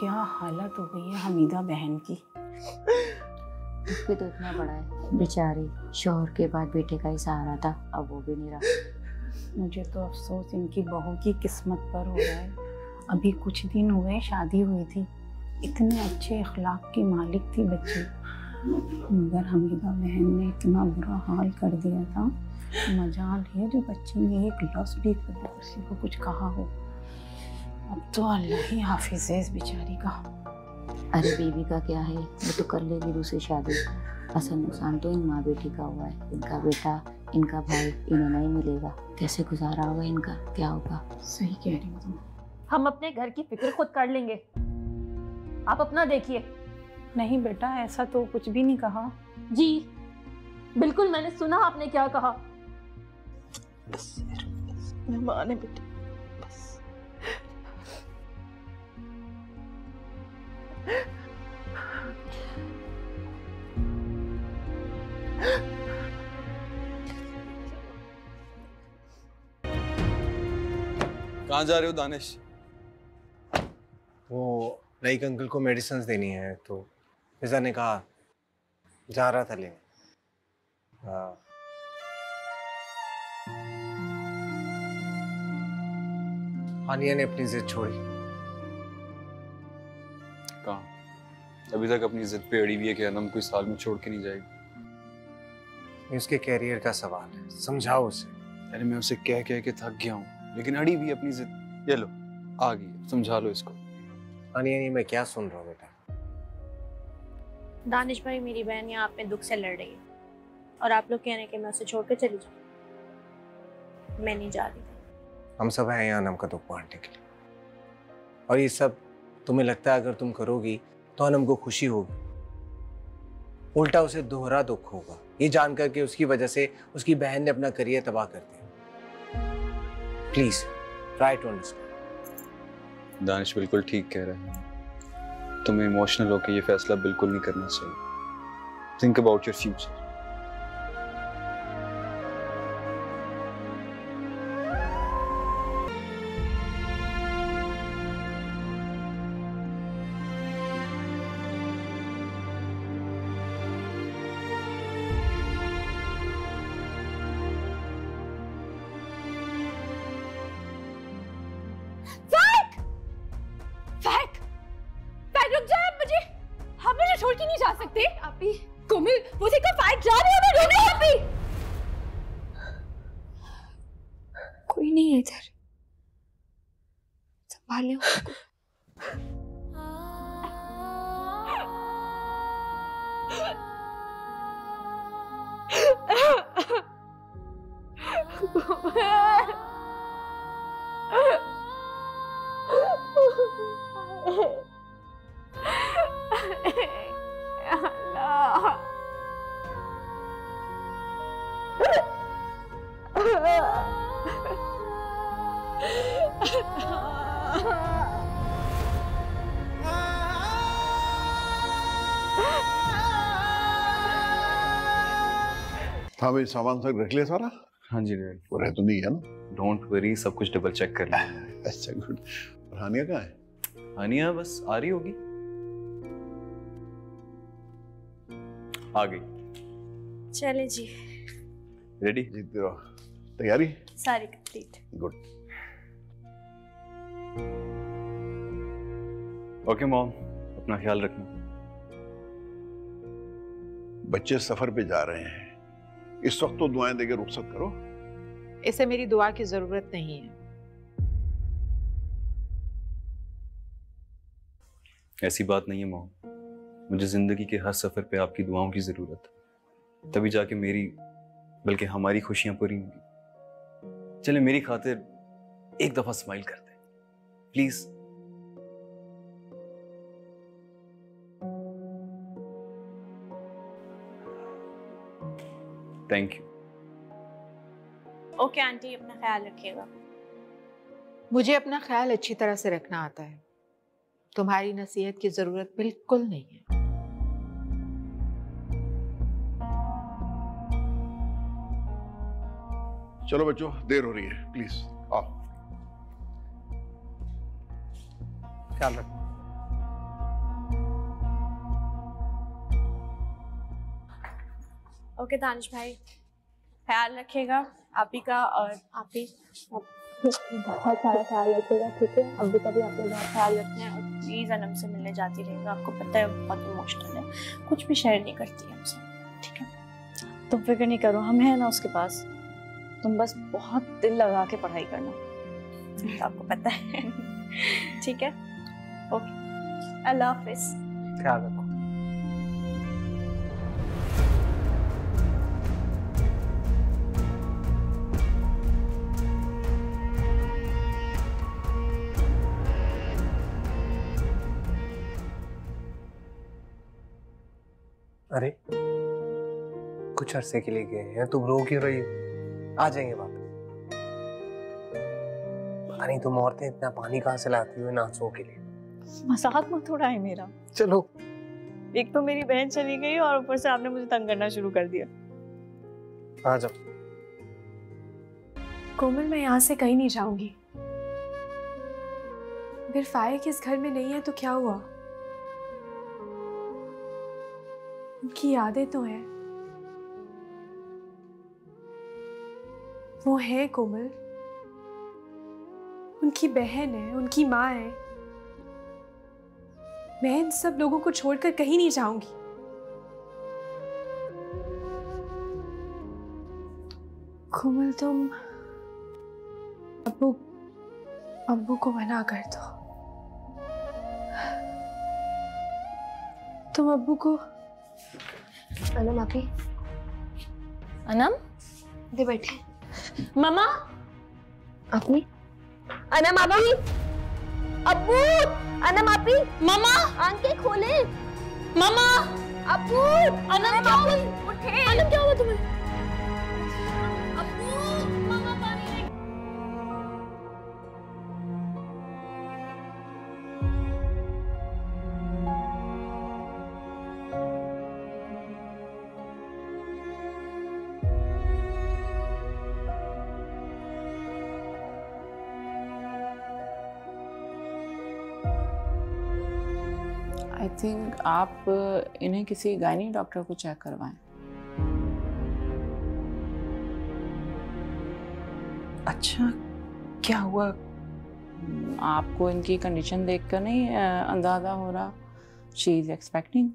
क्या हालत हो गई है हमीदा बहन की। दुख भी तो इतना बड़ा है, बेचारी शौहर के बाद बेटे का ही सहारा था, अब वो भी नहीं रहा। मुझे तो अफसोस इनकी बहू की किस्मत पर हो रहा है। अभी कुछ दिन हुए शादी हुई थी, इतने अच्छे अखलाक की मालिक थी बच्ची, मगर हमीदा बहन ने इतना बुरा हाल कर दिया था। मजाल है जो बच्ची ने एक लफ्ज़ भी कभी किसी को कुछ कहा हो। अब तो अल्लाह ही हाफिज है इस बेचारी का। अरे बीवी का क्या है, वो तो कर लेगी दूसरी शादी। असल नुकसान तो इन माँ बेटी का हुआ है। इनका बेटा, इनका भाई इन्हें नहीं मिलेगा, कैसे गुजारा होगा इनका, क्या होगा। सही कह रही हो तुम। हम अपने घर की फिक्र खुद कर लेंगे, आप अपना देखिए। नहीं बेटा, ऐसा तो कुछ भी नहीं कहा। जी बिल्कुल, मैंने सुना आपने क्या कहा। बस मेहमान है बेटे, बस। कहाँ जा रहे हो दानिश? वो लाइक अंकल को मेडिसिन देनी है, तो फिजा ने कहा जा रहा था लेने। हाँ। हानिया ने अपनी जिद छोड़ी। कहाँ? अभी तक अपनी जिद पे अड़ी हुई है कि अनम कोई साल में छोड़ के नहीं जाएगी। उसके कैरियर का सवाल है, समझाओ उसे। अरे मैं उसे कह कह के थक गया हूँ, लेकिन अड़ी हुई अपनी जिद। ये लो आ गई, समझा लो इसको। हानिया नहीं, मैं क्या सुन रहा हूँ बेटा। दानिश भाई, मेरी बहन यहाँ अपने दुख से लड़ रही है और आप लोग कह रहे हैं कि मैं उसे छोड़ के चली जाऊँ। मैं नहीं जा रही। हम सब हैं यहाँ अनम का दुख बांटने के लिए, और ये सब तुम्हें लगता है अगर तुम करोगी तो अनम को खुशी होगी? उल्टा उसे दोहरा दुख होगा, ये जानकर के उसकी वजह से उसकी बहन ने अपना करियर तबाह कर दिया। Please try to understand. Danish बिल्कुल ठीक कह रहा है, तुम्हें इमोशनल होकर ये फैसला बिल्कुल नहीं करना चाहिए। Think about your future. छोड़ के नहीं जा सकते। अभी कोमल, वो देखो फाइट जा रही है, मैं रोने अभी। कोई नहीं है इधर, संभाले उसको। हाँ भाई, सामान सब रख लिया सारा? हाँ जी डैड। वो रह तो नहीं है ना? डोंट वरी, सब कुछ डबल चेक कर लिया। अच्छा गुड। और हानिया कहाँ है? हानिया बस आ रही होगी। आ गई। चले जी। रेडी? जीतते रहो। तैयारी? सारी कंप्लीट। गुड। ओके मॉम, अपना ख्याल रखना। बच्चे सफर पे जा रहे हैं, इस वक्त तो दुआएं देकर रुखसत करो। इसे मेरी दुआ की जरूरत नहीं है। ऐसी बात नहीं है मॉम, मुझे जिंदगी के हर सफर पे आपकी दुआओं की जरूरत है, तभी जाके मेरी बल्कि हमारी खुशियां पूरी होंगी। चले मेरी खातिर एक दफा स्माइल कर दे please. Thank you. Okay aunty, अपना ख्याल रखिएगा। मुझे अपना ख्याल अच्छी तरह से रखना आता है, तुम्हारी नसीहत की जरूरत बिल्कुल नहीं है। चलो बच्चों, देर हो रही है, प्लीज आओ। ख्याल रखो। ओके दानिश भाई, ख्याल रखिएगा आपी का, और आपी बहुत सारा ख्याल रखिएगा, ठीक है? अभी कभी आपने बहुत ख्याल रखना है, और प्लीज अनम से मिलने जाती रहेगा। आपको पता है बहुत इमोशनल है, कुछ भी शेयर नहीं करती है हमसे, ठीक है? तुम फिक्र नहीं करो, हम हैं ना उसके पास। तुम बस बहुत दिल लगा के पढ़ाई करना। तो आपको पता है। ठीक है, ओके, अल्लाह हाफिज, ख्याल रखो। अरे कुछ अरसे के लिए गए हैं, तुम रो क्यों रही हो? आ जाएंगे वापस। पता नहीं तुम औरतें इतना पानी कहाँ से लाती हो इन आंसुओं के लिए। मजाक मत उड़ाए मेरा। चलो, एक तो मेरी बहन चली गई और ऊपर से आपने मुझे तंग करना शुरू कर दिया। आ जाओ। कोमल, मैं यहाँ से कहीं नहीं जाऊंगी। फिर फाइक इस घर में नहीं है तो क्या हुआ? उनकी यादें तो हैं। वो है कोमल, उनकी बहन है, उनकी माँ है। मैं इन सब लोगों को छोड़कर कहीं नहीं जाऊंगी। कोमल, तुम अब्बू को मना कर दो। तुम अब्बू को। अनम आपी, अनम दे बैठे। मामा, आपी, अनम आपी, अब्बू, अनम आपी, मामा आंखें खोले। मामा, अब्बू, अनम आपी, उठे। अनम क्या हुआ तुम्हें? अब्बू, मामा पानी ले। आई थिंक आप इन्हें किसी गायनी डॉक्टर को चेक करवाएं। अच्छा, क्या हुआ? आपको इनकी कंडीशन देखकर नहीं अंदाजा हो रहा? She is expecting.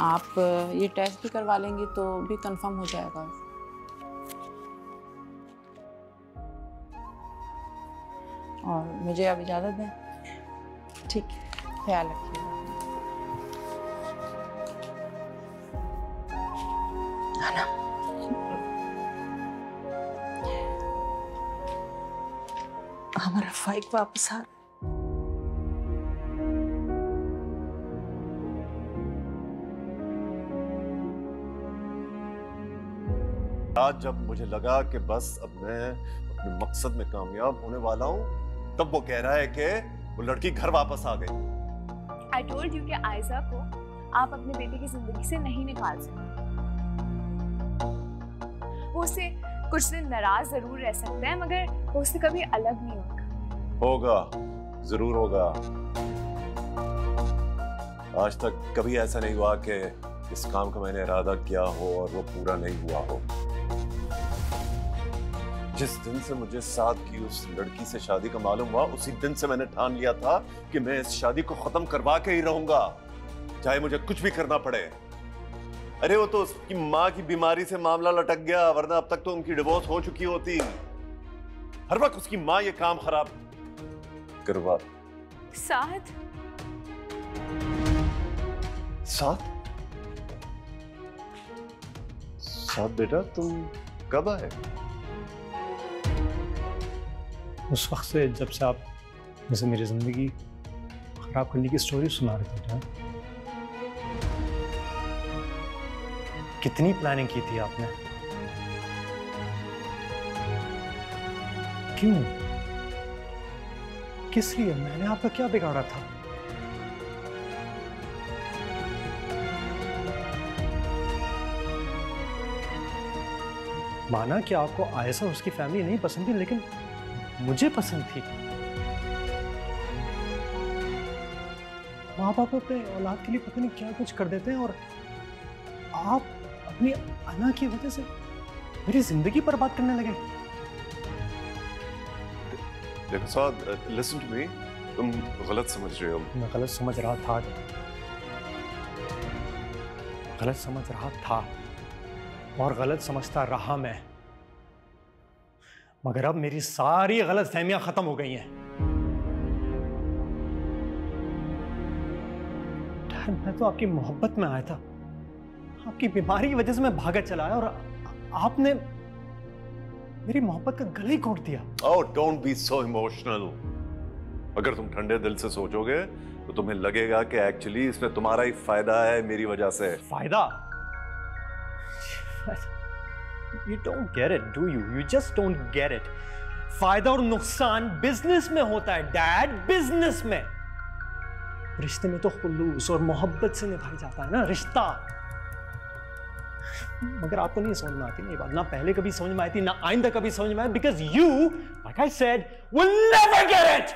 आप ये टेस्ट भी करवा लेंगी तो भी कंफर्म हो जाएगा। और मुझे अब इजाज़त दें। ठीक है, ख्याल रखिएगा। हमारा फाइक वापस आ। आज जब मुझे लगा कि बस अब मैं अपने मकसद में कामयाब होने वाला हूँ, तब वो कह रहा है कि वो लड़की घर वापस आ गई। I told you कि आयशा को आप अपने बेटे की जिंदगी से नहीं निकाल सकते। वो उससे कुछ दिन नाराज जरूर रह सकता है, मगर वो उससे कभी अलग नहीं होगा। होगा, जरूर होगा। आज तक कभी ऐसा नहीं हुआ कि इस काम का मैंने इरादा किया हो और वो पूरा नहीं हुआ हो। जिस दिन से मुझे साद की उस लड़की से शादी का मालूम हुआ, उसी दिन से मैंने ठान लिया था कि मैं इस शादी को खत्म करवा के ही रहूंगा, चाहे मुझे कुछ भी करना पड़े। अरे वो तो उसकी माँ की बीमारी से मामला लटक गया, वरना अब तक तो उनकी डिवोर्स हो चुकी होती। हर वक्त उसकी माँ ये काम खराब करवा। साद, साद बेटा, तुम कब आए? उस वक्त से जब से आप मुझे मेरी ज़िंदगी ख़राब करने की स्टोरी सुना रहे थे। कितनी प्लानिंग की थी आपने? क्यों? किस लिए? मैंने आपका क्या बिगाड़ा था? माना कि आपको आयशा और उसकी फैमिली नहीं पसंद थी, लेकिन मुझे पसंद थी। माँ बाप अपने औलाद के लिए पता नहीं क्या कुछ कर देते हैं, और आप अपनी अना की वजह से मेरी जिंदगी बर्बाद करने लगे। देखो साद, लिसन टू मी, तुम गलत समझ रहे हो। मैं गलत समझ रहा था, गलत समझ रहा था और गलत समझता रहा मैं, मगर अब मेरी सारी गलतफहमियां खत्म हो गई हैं। डैड, मैं तो आपकी मोहब्बत में आया था, आपकी बीमारी की वजह से मैं भागा चला आया, और आपने मेरी मोहब्बत का गला ही घोट दिया। Oh, don't be so emotional. अगर तुम ठंडे दिल से सोचोगे तो तुम्हें लगेगा कि एक्चुअली इसमें तुम्हारा ही फायदा है मेरी वजह से। फायदा? You don't get it, do you? You just don't get it. फायदा और नुकसान बिजनेस में होता है डैड, बिजनेस में। रिश्ते में तो खुलूस और मोहब्बत से निभाई जाता है ना रिश्ता। मगर आपको नहीं समझ में आती ना ये बात, ना पहले कभी समझ में आई थी, ना आइंदा कभी समझ में आई, because you, like I said, will never get it.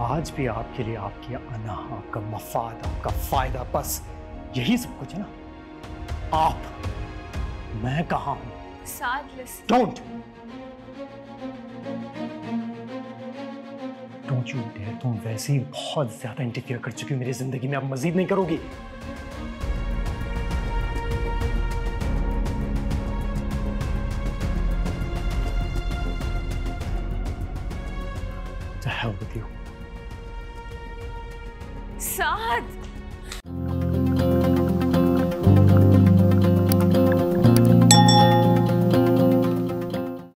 आज भी आपके लिए आपकी अना, आपका मफाद, आपका फायदा, बस यही सब कुछ है ना। आप, मैं कहां हूं? Don't you dare! तुम वैसे ही बहुत ज्यादा इंटरफियर कर चुकी हो मेरी जिंदगी में, अब मजीद नहीं करोगी। The hell with you. Saad